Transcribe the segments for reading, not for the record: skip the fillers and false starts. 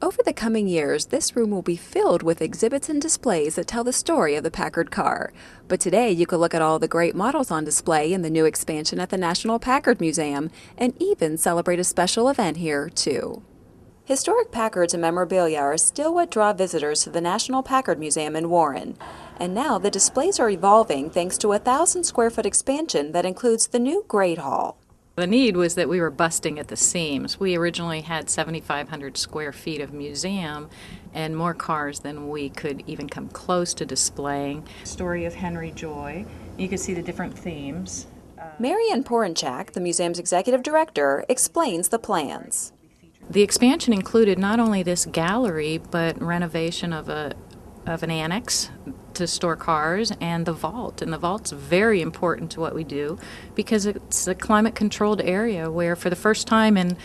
Over the coming years, this room will be filled with exhibits and displays that tell the story of the Packard car. But today, you can look at all the great models on display in the new expansion at the National Packard Museum and even celebrate a special event here, too. Historic Packards and memorabilia are still what draw visitors to the National Packard Museum in Warren. And now the displays are evolving thanks to a 1,000-square-foot expansion that includes the new Great Hall. The need was that we were busting at the seams. We originally had 7,500 square feet of museum and more cars than we could even come close to displaying. Story of Henry Joy. You can see the different themes. Marianne Porinchak, the museum's executive director, explains the plans. The expansion included not only this gallery, but renovation of an annex to store cars and the vault. And the vault's very important to what we do because it's a climate-controlled area where for the first time in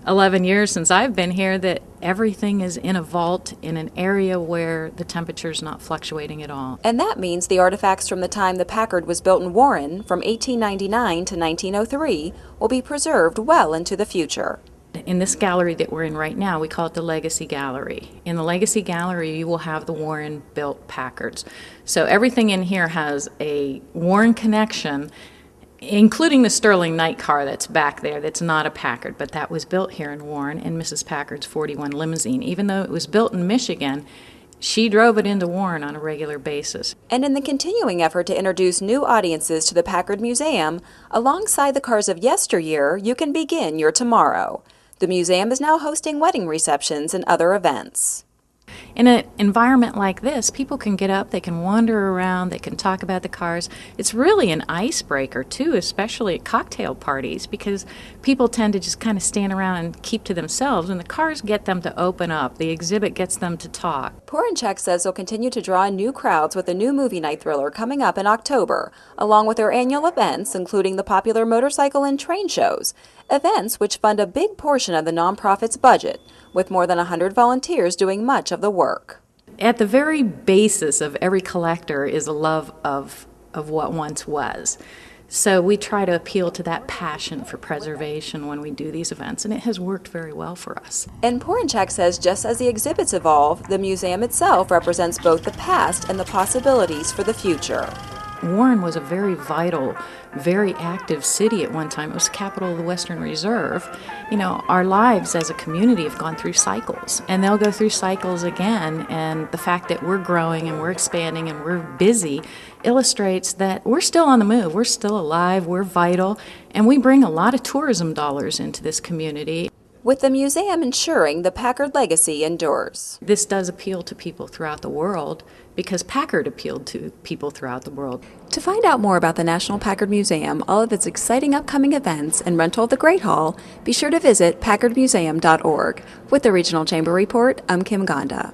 11 years since I've been here that everything is in a vault in an area where the temperature's not fluctuating at all. And that means the artifacts from the time the Packard was built in Warren from 1899 to 1903 will be preserved well into the future. In this gallery that we're in right now, we call it the Legacy Gallery. In the Legacy Gallery, you will have the Warren-built Packards. So everything in here has a Warren connection, including the Sterling night car that's back there that's not a Packard, but that was built here in Warren in Mrs. Packard's 41 limousine. Even though it was built in Michigan, she drove it into Warren on a regular basis. And in the continuing effort to introduce new audiences to the Packard Museum, alongside the cars of yesteryear, you can begin your tomorrow. The museum is now hosting wedding receptions and other events. In an environment like this, people can get up, they can wander around, they can talk about the cars. It's really an icebreaker, too, especially at cocktail parties, because people tend to just kind of stand around and keep to themselves, and the cars get them to open up. The exhibit gets them to talk. Porinchak says they'll continue to draw in new crowds with a new movie night thriller coming up in October, along with their annual events, including the popular motorcycle and train shows, events which fund a big portion of the nonprofit's budget, with more than 100 volunteers doing much of the work. At the very basis of every collector is a love of what once was. So we try to appeal to that passion for preservation when we do these events, and it has worked very well for us. And Porinchak says just as the exhibits evolve, the museum itself represents both the past and the possibilities for the future. Warren was a very vital, very active city at one time. It was the capital of the Western Reserve. You know, our lives as a community have gone through cycles, and they'll go through cycles again, and the fact that we're growing and we're expanding and we're busy illustrates that we're still on the move, we're still alive, we're vital, and we bring a lot of tourism dollars into this community. With the museum ensuring the Packard legacy endures. This does appeal to people throughout the world because Packard appealed to people throughout the world. To find out more about the National Packard Museum, all of its exciting upcoming events, and rental of the Great Hall, be sure to visit packardmuseum.org. With the Regional Chamber Report, I'm Kim Gonda.